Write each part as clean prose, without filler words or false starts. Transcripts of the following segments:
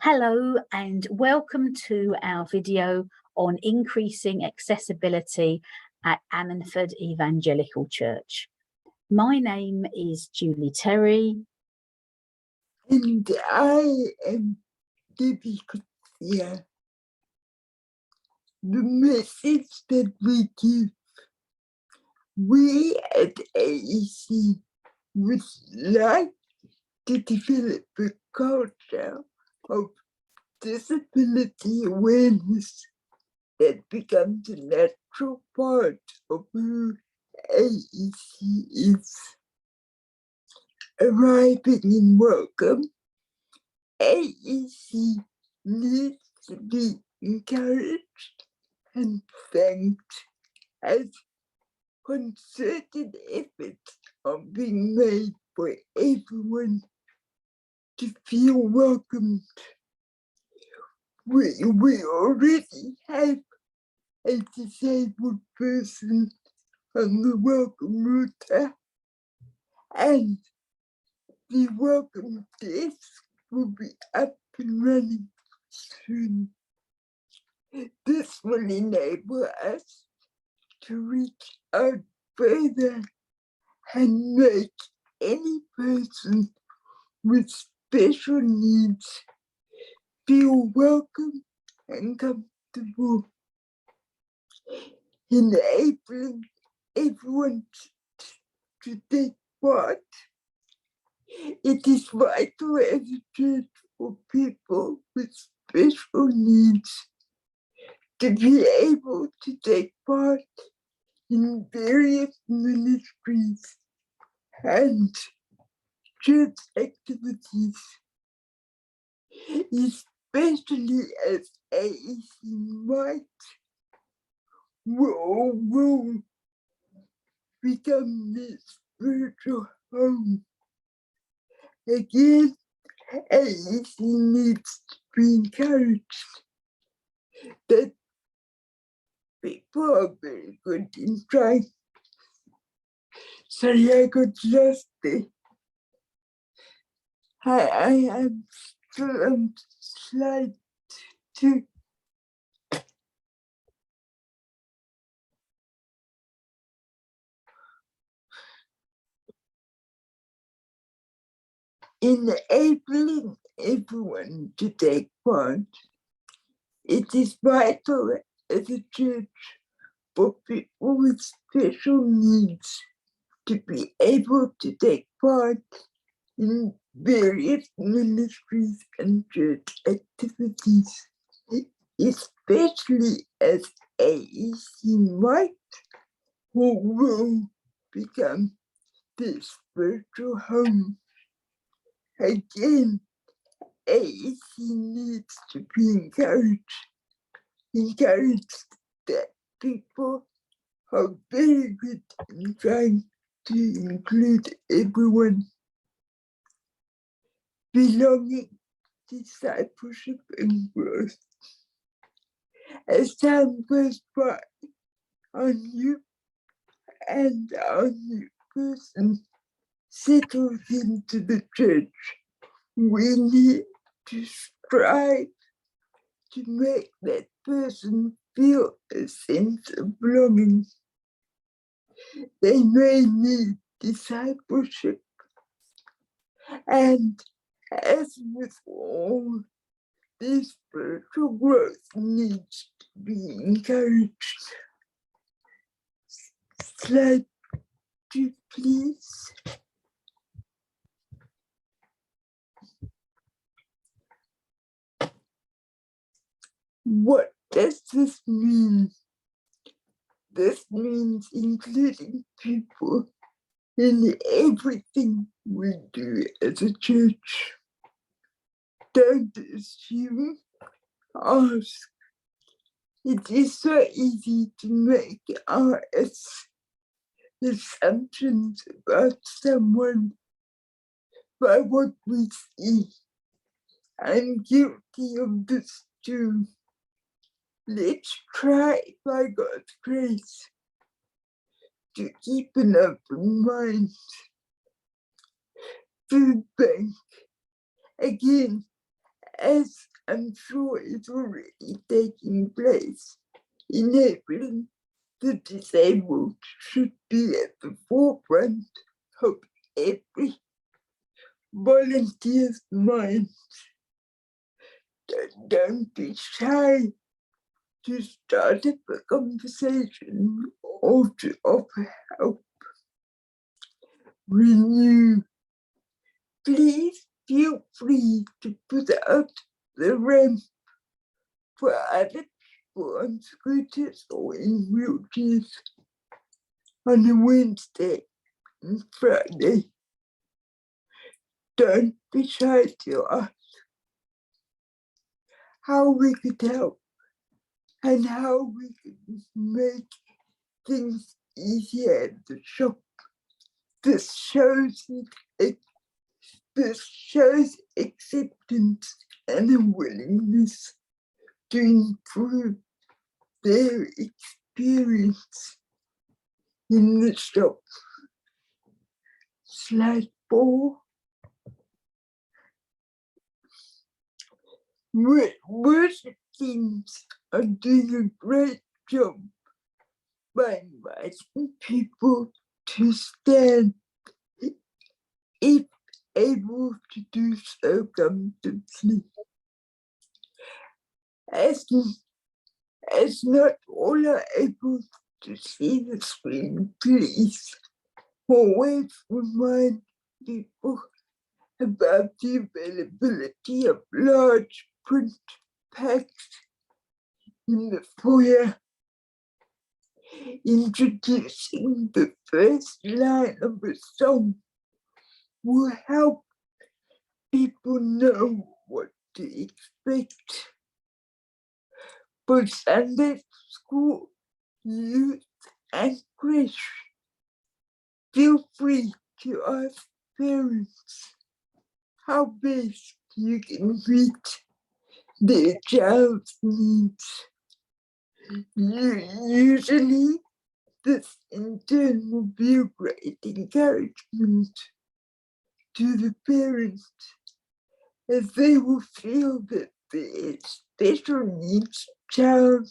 Hello and welcome to our video on increasing accessibility at Ammanford Evangelical Church. My name is Julie Terry. And I am Debbie Coetzee. The message that we at AEC would like to develop a culture of disability awareness that becomes a natural part of who AEC is. Arriving in welcome, AEC needs to be encouraged and thanked as concerted efforts are being made for everyone to feel welcomed. We already have a disabled person on the welcome route, and the welcome desk will be up and running soon. This will enable us to reach out further and make any person with special needs feel welcome and comfortable. Enabling everyone to take part. It is vital as a church for people with special needs to be able to take part in various ministries and church activities, especially as AEC will become the spiritual home. Again, AEC needs to be encouraged that people are very good in trying. Sorry, I got lost there. I am still on slide 2. Enabling everyone to take part. It is vital as a church for people with special needs to be able to take part in various ministries and church activities, especially as AEC who will become the spiritual home. Again, AEC needs to be encouraged that people are very good in trying to include everyone. Belonging, discipleship, and growth. As time goes by, our new person settles into the church. We need to strive to make that person feel a sense of belonging. They may need discipleship, and as with all, this spiritual growth needs to be encouraged. Slide 2, please. What does this mean? This means including people in everything we do as a church. Don't assume, ask. It is so easy to make our assumptions about someone by what we see. I'm guilty of this too. Let's try, by God's grace, to keep an open mind. Food bank. Again, as I'm sure is already taking place. Enabling the disabled should be at the forefront of every volunteer's mind. Don't be shy to start up a conversation or to offer help. Renew. Please feel free to put out the ramp for other people on scooters or in wheelchairs on a Wednesday and Friday. Don't be shy to ask how we could help and how we could make things easier at the shop. This shows acceptance and a willingness to improve their experience in the shop. Slide 4. Worship teams are doing a great job by inviting people to stand, if able to do so comfortably. As not all are able to see the screen, please always remind people about the availability of large print packs in the foyer. Introducing the first line of a song will help people know what to expect. For Sunday school, youth, and creche, feel free to ask parents how best you can meet their child's needs. Usually, this in turn will be a great encouragement to the parents, as they will feel that their special needs child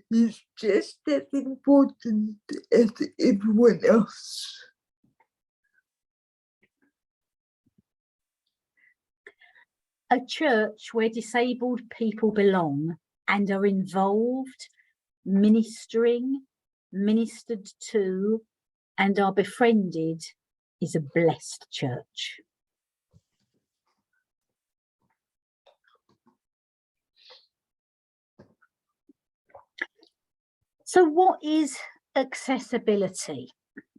is just as important as everyone else. A church where disabled people belong and are involved, ministering, ministered to, and are befriended is a blessed church. So what is accessibility?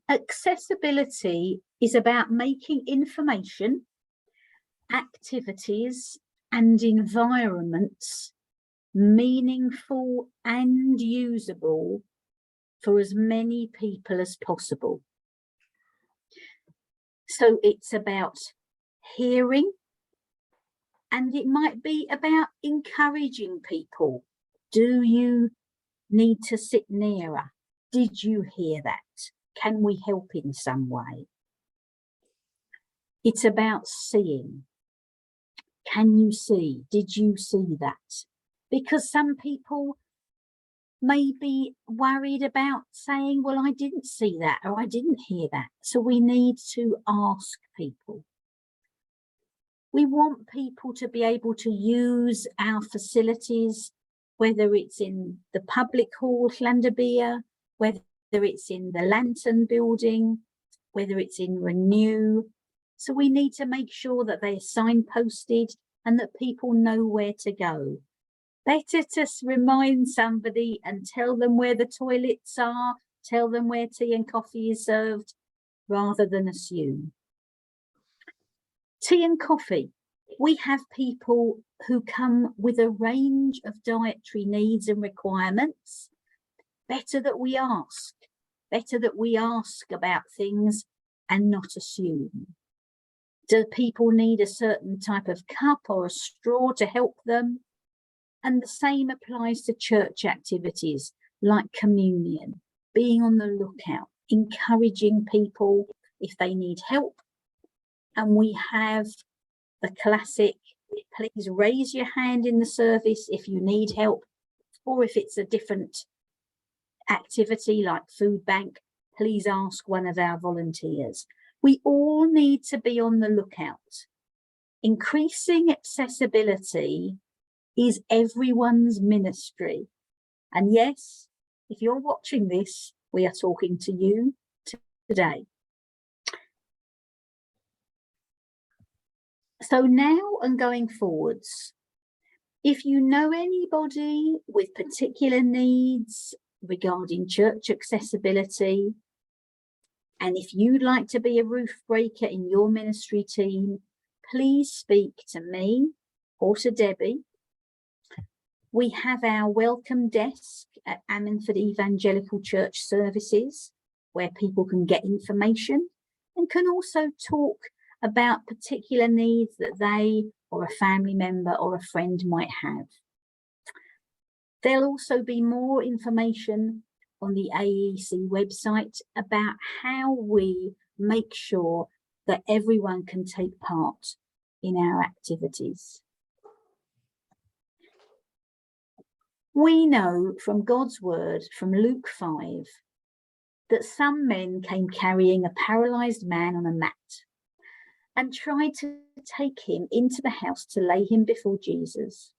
Accessibility is about making information, activities, and environments meaningful and usable for as many people as possible. So it's about hearing, and it might be about encouraging people. Do you need to sit nearer? Did you hear that? Can we help in some way? It's about seeing. Can you see? Did you see that? Because some people may be worried about saying, well, I didn't see that, or I didn't hear that. So we need to ask people. We want people to be able to use our facilities, whether it's in the public hall, Llanderbeer, whether it's in the Lantern building, whether it's in Renew. So we need to make sure that they're signposted and that people know where to go. Better to remind somebody and tell them where the toilets are, tell them where tea and coffee is served, rather than assume. Tea and coffee. We have people who come with a range of dietary needs and requirements. Better that we ask. Better that we ask about things and not assume. Do people need a certain type of cup or a straw to help them? And the same applies to church activities like communion, being on the lookout, encouraging people if they need help. And we have the classic Please raise your hand in the service if you need help, or if it's a different activity like food bank, please ask one of our volunteers. We all need to be on the lookout. Increasing accessibility is everyone's ministry. And yes, if you're watching this, we are talking to you today. So now and going forwards, if you know anybody with particular needs regarding church accessibility, and if you'd like to be a roof breaker in your ministry team, please speak to me or to Debbie. We have our welcome desk at Ammanford Evangelical Church Services, where people can get information and can also talk about particular needs that they or a family member or a friend might have. There'll also be more information on the AEC website about how we make sure that everyone can take part in our activities. We know from God's word, from Luke 5, that some men came carrying a paralysed man on a mat and tried to take him into the house to lay him before Jesus.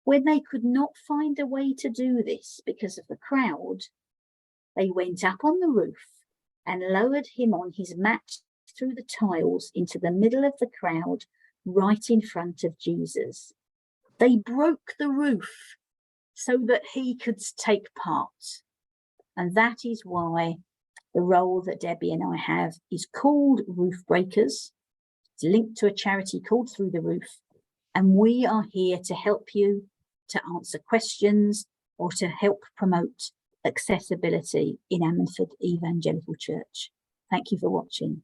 When they could not find a way to do this because of the crowd, they went up on the roof and lowered him on his mat through the tiles into the middle of the crowd, right in front of Jesus. They broke the roof so that he could take part. And that is why the role that Debbie and I have is called Roof Breakers. It's linked to a charity called Through the Roof. And we are here to help you, to answer questions, or to help promote accessibility in Ammanford Evangelical Church. Thank you for watching.